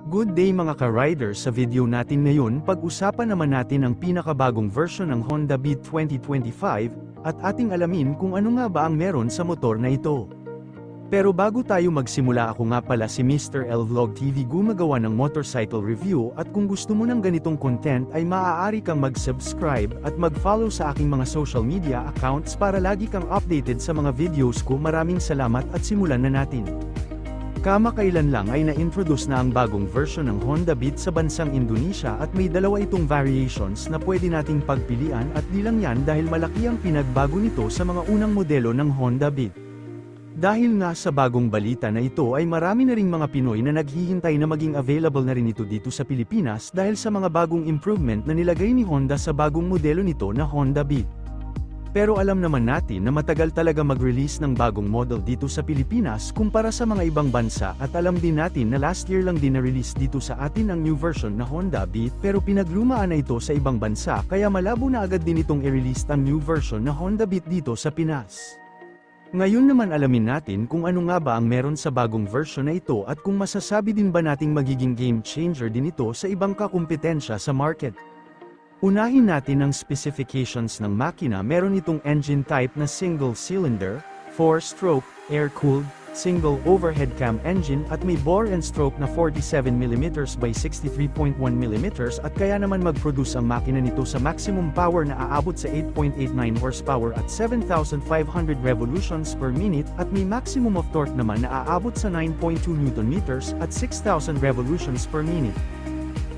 Good day mga ka-rider, sa video natin ngayon pag-usapan naman natin ang pinakabagong version ng Honda Beat 2025, at ating alamin kung ano nga ba ang meron sa motor na ito. Pero bago tayo magsimula, ako nga pala si Mr. L Vlog TV, gumagawa ng motorcycle review, at kung gusto mo ng ganitong content ay maaari kang mag-subscribe at mag-follow sa aking mga social media accounts para lagi kang updated sa mga videos ko. Maraming salamat at simulan na natin. Kamakailan lang ay na-introduce na ang bagong version ng Honda Beat sa bansang Indonesia at may dalawa itong variations na pwede nating pagpilian, at di lang yan dahil malaki ang pinagbago nito sa mga unang modelo ng Honda Beat. Dahil nga sa bagong balita na ito ay marami na ring mga Pinoy na naghihintay na maging available na rin ito dito sa Pilipinas dahil sa mga bagong improvement na nilagay ni Honda sa bagong modelo nito na Honda Beat. Pero alam naman natin na matagal talaga mag-release ng bagong model dito sa Pilipinas kumpara sa mga ibang bansa, at alam din natin na last year lang din na-release dito sa atin ang new version na Honda Beat, pero pinaglumaan na ito sa ibang bansa kaya malabo na agad din itong i-release ang new version na Honda Beat dito sa Pinas. Ngayon naman alamin natin kung ano nga ba ang meron sa bagong version na ito at kung masasabi din ba nating magiging game changer din ito sa ibang kakumpetensya sa market. Unahin natin ang specifications ng makina. Meron itong engine type na single-cylinder, 4-stroke, air-cooled, single overhead cam engine, at may bore and stroke na 47mm by 63.1mm, at kaya naman mag-produce ang makina nito sa maximum power na aabot sa 8.89 horsepower at 7,500 revolutions per minute, at may maximum of torque naman na aabot sa 9.2 Nm at 6,000 revolutions per minute.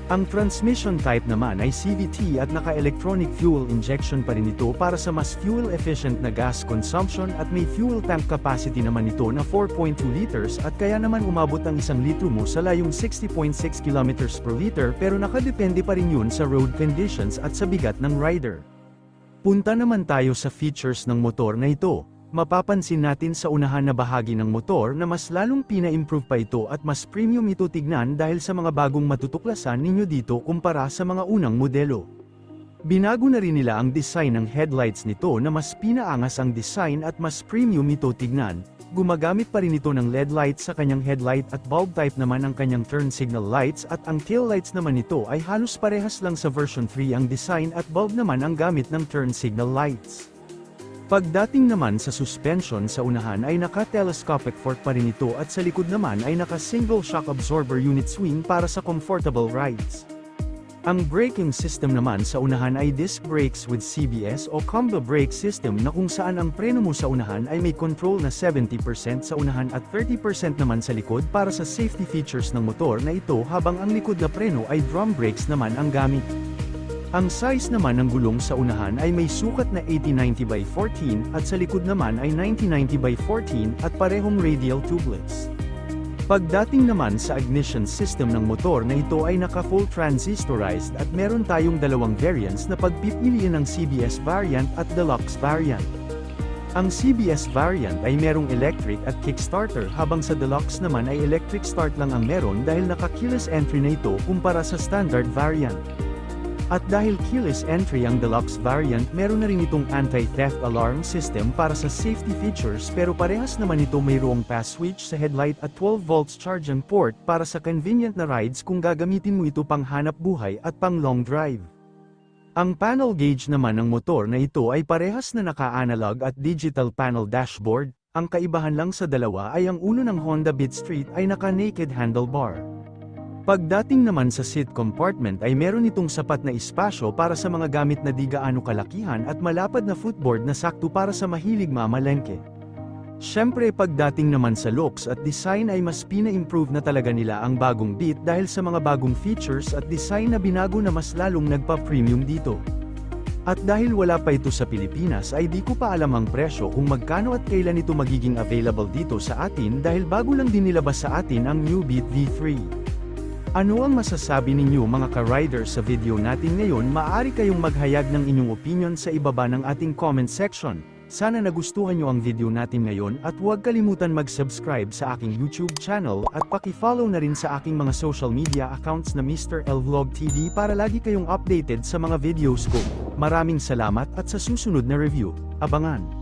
Ang transmission type naman ay CVT at naka-electronic fuel injection pa rin ito para sa mas fuel-efficient na gas consumption, at may fuel tank capacity naman ito na 4.2 liters, at kaya naman umabot ang 1 litro mo sa layong 60.6 km per liter, pero nakadepende pa rin yun sa road conditions at sa bigat ng rider. Punta naman tayo sa features ng motor na ito. Mapapansin natin sa unahan na bahagi ng motor na mas lalong pina-improve pa ito at mas premium ito tignan dahil sa mga bagong matutuklasan ninyo dito kumpara sa mga unang modelo. Binago na rin nila ang design ng headlights nito na mas pinaangas ang design at mas premium ito tignan. Gumagamit pa rin ito ng LED lights sa kanyang headlight, at bulb type naman ang kanyang turn signal lights, at ang tail lights naman nito ay halos parehas lang sa version 3 ang design, at bulb naman ang gamit ng turn signal lights. Pagdating naman sa suspension, sa unahan ay naka-telescopic fork pa rin ito, at sa likod naman ay naka-single shock absorber unit swing para sa comfortable rides. Ang braking system naman sa unahan ay disc brakes with CBS o combo brake system, na kung saan ang preno mo sa unahan ay may control na 70% sa unahan at 30% naman sa likod para sa safety features ng motor na ito, habang ang likod na preno ay drum brakes naman ang gamit. Ang size naman ng gulong sa unahan ay may sukat na 80-90 by 14, at sa likod naman ay 90-90 by 14, at parehong radial tubeless. Pagdating naman sa ignition system ng motor na ito ay naka-full transistorized, at meron tayong dalawang variants na pagpipilian ng CBS variant at deluxe variant. Ang CBS variant ay merong electric at kickstarter, habang sa deluxe naman ay electric start lang ang meron dahil naka-keyless entry na ito kumpara sa standard variant. At dahil keyless entry ang deluxe variant, meron na rin itong anti-theft alarm system para sa safety features, pero parehas naman ito mayroong pass switch sa headlight at 12 volts charging port para sa convenient na rides kung gagamitin mo ito pang hanap buhay at pang long drive. Ang panel gauge naman ng motor na ito ay parehas na naka-analog at digital panel dashboard. Ang kaibahan lang sa dalawa ay ang uno ng Honda Beat Street ay naka-naked handlebar. Pagdating naman sa seat compartment ay meron itong sapat na espasyo para sa mga gamit na di gaano kalakihan, at malapad na footboard na sakto para sa mahilig mamalengke. Syempre pagdating naman sa looks at design ay mas pina-improve na talaga nila ang bagong Beat dahil sa mga bagong features at design na binago na mas lalong nagpa-premium dito. At dahil wala pa ito sa Pilipinas ay di ko pa alam ang presyo kung magkano at kailan ito magiging available dito sa atin, dahil bago lang din nilabas sa atin ang new Beat V3. Ano ang masasabi ninyo mga ka-rider sa video natin ngayon? Maaari kayong maghayag ng inyong opinion sa ibaba ng ating comment section. Sana nagustuhan nyo ang video natin ngayon, at huwag kalimutan mag-subscribe sa aking YouTube channel at paki-follow na rin sa aking mga social media accounts na Mr. L Vlog TV para lagi kayong updated sa mga videos ko. Maraming salamat, at sa susunod na review, abangan!